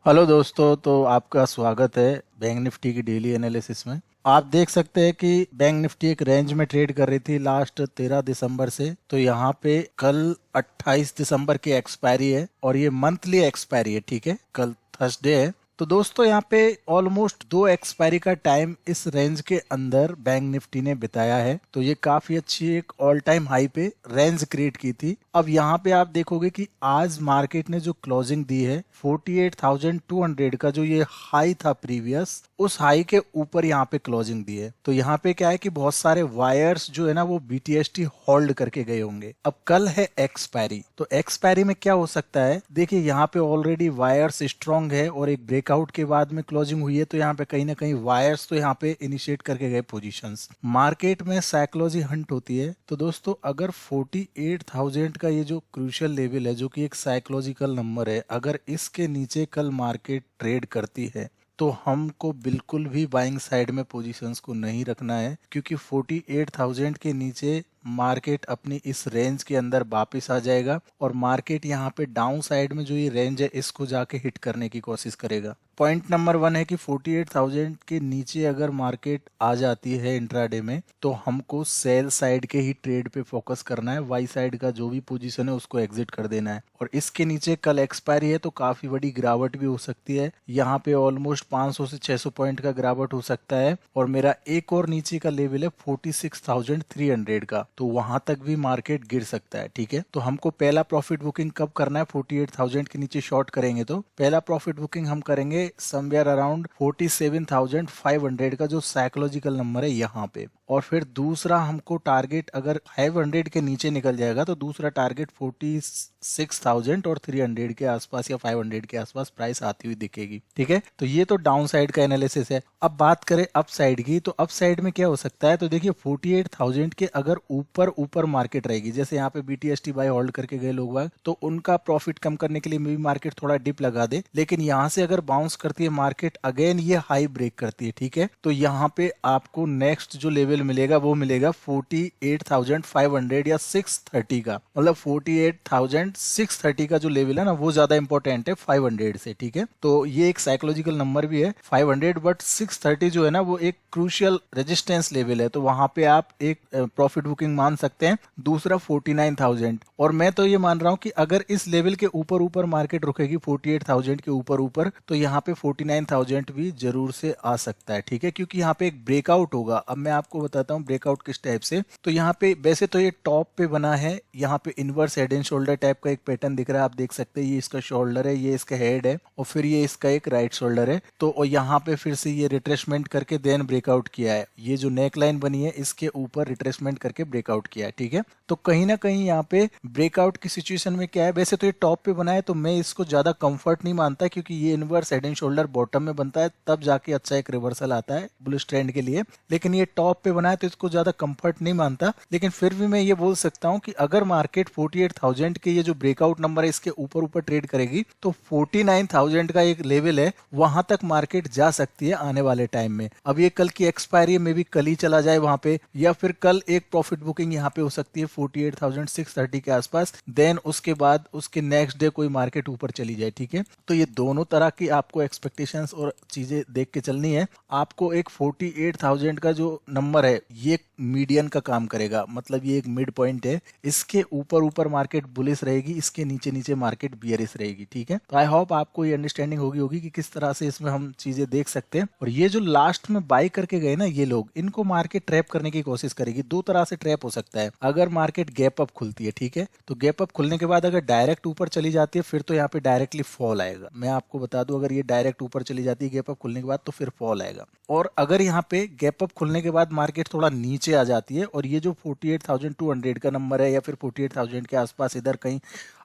Hello दोस्तों, तो आपका स्वागत है बैंक निफ्टी की डेली एनालिसिस में। आप देख सकते हैं कि बैंक निफ्टी एक रेंज में ट्रेड कर रही थी लास्ट 13 दिसंबर से। तो यहाँ पे कल 28 दिसंबर की एक्सपायरी है और ये मंथली एक्सपायरी है। ठीक है, कल थर्सडे है। तो दोस्तों यहाँ पे ऑलमोस्ट 2 एक्सपायरी का टाइम इस रेंज के अंदर बैंक निफ्टी ने बिताया है। तो ये काफी अच्छी एक ऑल टाइम हाई पे रेंज क्रिएट की थी। अब यहाँ पे आप देखोगे कि आज मार्केट ने जो क्लोजिंग दी है 48,200 का, जो ये हाई था प्रीवियस, उस हाई के ऊपर यहाँ पे क्लोजिंग दी है। तो यहाँ पे क्या है कि बहुत सारे वायर्स जो है ना वो बीटीएसटी होल्ड करके गए होंगे। अब कल है एक्सपायरी, तो एक्सपायरी में क्या हो सकता है, देखिए यहाँ पे ऑलरेडी वायर्स स्ट्रांग है और एक ब्रेकआउट के बाद में क्लोजिंग हुई है। तो यहाँ पे कहीं ना कहीं वायर्स तो यहाँ पे इनिशिएट करके गए पोजीशंस। मार्केट में साइकोलॉजी हंट होती है। तो दोस्तों अगर 48,000 का ये जो क्रूशियल लेवल है, जो कि एक साइकोलॉजिकल नंबर है, अगर इसके नीचे कल मार्केट ट्रेड करती है तो हमको बिल्कुल भी बाइंग साइड में पोजीशंस को नहीं रखना है, क्योंकि 48,000 के नीचे मार्केट अपनी इस रेंज के अंदर वापस आ जाएगा और मार्केट यहाँ पे डाउन साइड में जो ये रेंज है इसको जाके हिट करने की कोशिश करेगा। पॉइंट नंबर 1 है कि 48,000 के नीचे अगर मार्केट आ जाती है इंट्राडे में तो हमको सेल साइड के ही ट्रेड पे फोकस करना है। वाई साइड का जो भी पोजीशन है उसको एग्जिट कर देना है। और इसके नीचे कल एक्सपायरी है तो काफी बड़ी गिरावट भी हो सकती है। यहाँ पे ऑलमोस्ट 500 से 600 पॉइंट का गिरावट हो सकता है। और मेरा एक और नीचे का लेवल है 46,300 का, तो वहां तक भी मार्केट गिर सकता है। ठीक है, तो हमको पहला प्रॉफिट बुकिंग कब करना है, 48,000 के नीचे शॉर्ट करेंगे तो पहला प्रॉफिट बुकिंग हम करेंगे समवेयर अराउंड 47,500 का, जो साइकोलॉजिकल नंबर है यहाँ पे। और फिर दूसरा हमको टारगेट, अगर 500 के नीचे निकल जाएगा तो दूसरा टारगेट 46,000 और 300 के आसपास या 500 के आसपास प्राइस आती हुई दिखेगी। ठीक है, तो ये तो डाउन साइड का एनालिसिस है। अब बात करें अप साइड की, तो अप साइड में क्या हो सकता है, तो देखिए 48,000 के अगर ऊपर ऊपर मार्केट रहेगी, जैसे यहाँ पे बीटीएसटी बाय होल्ड करके गए लोग बाग, तो उनका प्रॉफिट कम करने के लिए मे भी मार्केट थोड़ा डिप लगा दे। लेकिन यहाँ से अगर बाउंस करती है मार्केट, अगेन ये हाई ब्रेक करती है, ठीक है, तो यहाँ पे आपको नेक्स्ट जो लेवल मिलेगा वो मिलेगा 48,500 या 630 का, मतलब 48,630 का जो लेवल है ना वो ज्यादा इंपॉर्टेंट है 500 से। ठीक है, तो ये एक साइकोलॉजिकल नंबर भी है 500, बट 630 जो है ना वो एक क्रूशियल रेजिस्टेंस लेवल है। तो वहां पे आप एक प्रॉफिट बुकिंग मान सकते हैं। दूसरा 49,000, और मैं तो ये मान रहा हूं कि अगर इस लेवल के ऊपर ऊपर मार्केट रुकेगी 48,000 के ऊपर ऊपर, तो यहाँ पे 49,000 भी जरूर से आ सकता है। ठीक है, क्योंकि यहाँ पे एक ब्रेकआउट होगा। अब मैं आपको बताता हूँ ब्रेकआउट किस टाइप से। तो यहाँ पे वैसे तो ये टॉप पे बना है, यहाँ पे inverse head and shoulder type का एक पैटर्न दिख रहा है, आप देख सकते हैं। ये इसका शोल्डर है, ये इसका हेड है, और फिर ये इसका एक राइट शोल्डर है। तो और यहाँ पे फिर से ये रिट्रेसमेंट करके देन ब्रेकआउट किया है। ये जो नेक लाइन बनी है इसके ऊपर रिट्रेसमेंट करके ब्रेकआउट किया है। ठीक है, तो कहीं ना कहीं यहाँ पे ब्रेकआउट की सिचुएशन में क्या है, वैसे तो ये टॉप पे बना है तो मैं इसको ज्यादा कंफर्ट नहीं मानता, क्योंकि ये inverse head and shoulder bottom में बनता है तब जाके अच्छा एक रिवर्सल आता है बुलिश ट्रेंड के लिए। लेकिन ये टॉप पे बना है तो इसको ज्यादा कंफर्ट नहीं मानता। लेकिन फिर भी मैं ये बोल सकता हूँ कि अगर मार्केट 48,000 के ये जो ब्रेकआउट नंबर है इसके ऊपर ऊपर ट्रेड करेगी तो 49,000 का एक लेवल है, वहां तक मार्केट जा सकती है आने वाले टाइम में। अब ये कल की एक्सपायरी में भी कल ही चला जाए वहां पे, या फिर कल एक प्रॉफिट बुकिंग यहाँ पे हो सकती है 48,630 के आसपास, देन उसके बाद उसके नेक्स्ट डे कोई मार्केट ऊपर चली जाए। ठीक है, तो ये दोनों तरह की आपको एक्सपेक्टेशंस और चीजें देख के चलनी है। आपको एक 48,000 का जो नंबर है ये मीडियन का काम करेगा, मतलब ये एक मिड पॉइंट है। इसके ऊपर ऊपर मार्केट बुलिश रहेगी, इसके नीचे नीचे मार्केट बियरिश रहेगी। ठीक है, तो आई होप आपको ये अंडरस्टैंडिंग होगी कि किस तरह से इसमें हम चीजें देख सकते हैं। और ये जो लास्ट में बाई करके गए ना ये लोग, इनको मार्केट ट्रैप करने की कोशिश करेगी। दो तरह से ट्रैप हो सकता है। अगर मार्केट गैप अप खुलती है, ठीक है, तो गैप अप खुलने के बाद अगर डायरेक्ट ऊपर चली जाती है फिर तो यहाँ पे डायरेक्टली फॉल आएगा। मैं आपको बता दूं, अगर ये डायरेक्ट ऊपर चली जाती है गैप अप खुलने के बाद तो फिर फॉल आएगा। और अगर यहाँ पे गैप अप खुलने के बाद मार्केट थोड़ा नीचे आ जाती है और ये जो 48,200 का नंबर है या फिर 48,000 के आसपास इधर कहीं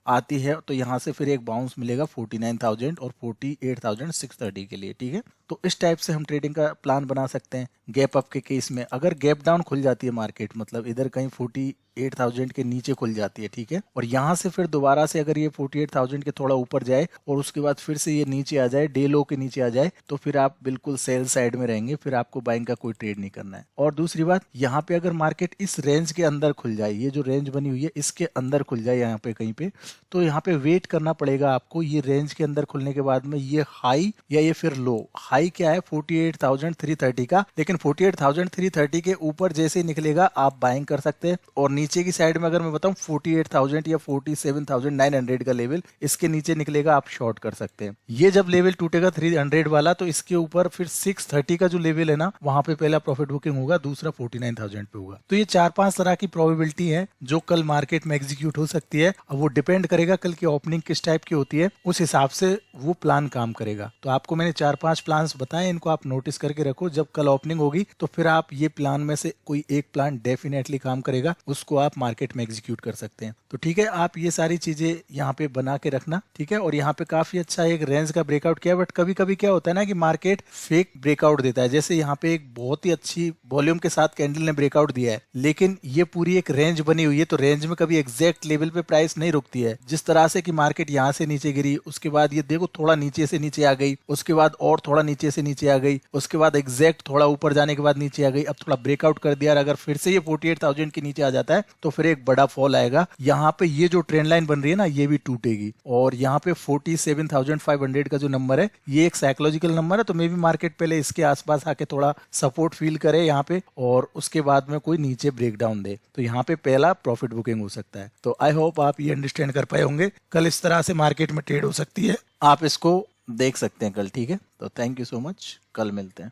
आती है, तो यहाँ से फिर एक बाउंस मिलेगा 49,000 और 48,630 के लिए। ठीक है, तो इस टाइप से हम ट्रेडिंग का प्लान बना सकते हैं। गैप अप के केस में अगर गैप डाउन खुल जाती है मार्केट, मतलब इधर कहीं 48,000 के नीचे खुल जाती है, ठीक है, और यहाँ से फिर दोबारा से अगर ये 48,000 के थोड़ा ऊपर जाए और उसके बाद फिर से ये नीचे आ जाए, डे लो के नीचे आ जाए, तो फिर आप बिल्कुल सेल साइड में रहेंगे, फिर आपको बाइंग का कोई ट्रेड नहीं करना है। और दूसरी बात, यहाँ पे अगर मार्केट इस रेंज के अंदर खुल जाए, ये जो रेंज बनी हुई है इसके अंदर खुल जाए यहाँ पे कहीं पे, तो यहाँ पे वेट करना पड़ेगा आपको ये रेंज के अंदर खुलने के बाद में ये हाई या ये फिर लो। हाई क्या है 48,330 का, लेकिन 48,330 के ऊपर जैसे ही निकलेगा आप बाइंग कर सकते हैं। और नीचे की साइड में अगर मैं बताऊं 48,000 या 47,900 का लेवल, इसके नीचे निकलेगा आप शॉर्ट कर सकते हैं। ये जब लेवल टूटेगा 300 वाला तो इसके ऊपर फिर 630 का जो लेवल है ना, वहां पे पहला प्रॉफिट बुकिंग होगा, दूसरा 49,000 पे होगा। तो ये 4-5 तरह की प्रोबेबिलिटी है जो कल मार्केट में एग्जीक्यूट हो सकती है। अब वो डिपेंड करेगा कल की ओपनिंग किस टाइप की होती है, उस हिसाब से वो प्लान काम करेगा। तो आपको मैंने 4-5 प्लान्स बताए, इनको आप नोटिस करके रखो। जब कल ओपनिंग होगी तो फिर आप ये प्लान में से कोई एक प्लान डेफिनेटली काम करेगा, उसको आप मार्केट में एग्जीक्यूट कर सकते हैं। तो ठीक है, आप ये सारी चीजें यहाँ पे बना के रखना, ठीक है। और यहाँ पे काफी अच्छा एक रेंज का ब्रेकआउट किया, बट कभी कभी क्या होता है ना कि मार्केट फेक ब्रेकआउट देता है। जैसे यहाँ पे एक बहुत ही अच्छी वॉल्यूम के साथ कैंडल ने ब्रेकआउट दिया है, लेकिन ये पूरी एक रेंज बनी हुई है, तो रेंज में कभी एग्जैक्ट लेवल पे प्राइस नहीं रुकती है। जिस तरह से कि मार्केट यहाँ से नीचे गिरी, उसके बाद ये देखो थोड़ा नीचे से नीचे आ गई, उसके बाद और थोड़ा नीचे से नीचे आ गई, उसके बाद एग्जैक्ट थोड़ा ऊपर जाने के बाद नीचे आ गई, अब थोड़ा ब्रेकआउट कर दिया। अगर फिर से ये 48,000 के नीचे आ जाता है तो फिर एक बड़ा फॉल आएगा। यहाँ पे ये जो ट्रेंड लाइन बन रही है ना, ये भी टूटेगी। और यहाँ पे 47,500 का जो नंबर है, ये एक साइकोलॉजिकल नंबर है, तो मे भी मार्केट पहले इसके आसपास आके थोड़ा सपोर्ट फील करे यहाँ पे, और उसके बाद में कोई नीचे ब्रेकडाउन दे, तो यहाँ पे पहला प्रॉफिट बुकिंग हो सकता है। तो आई होप आप ये अंडरस्टैंड कर पाए होंगे, कल इस तरह से मार्केट में ट्रेड हो सकती है, आप इसको देख सकते हैं कल, ठीक है। तो थैंक यू सो मच, कल मिलते हैं।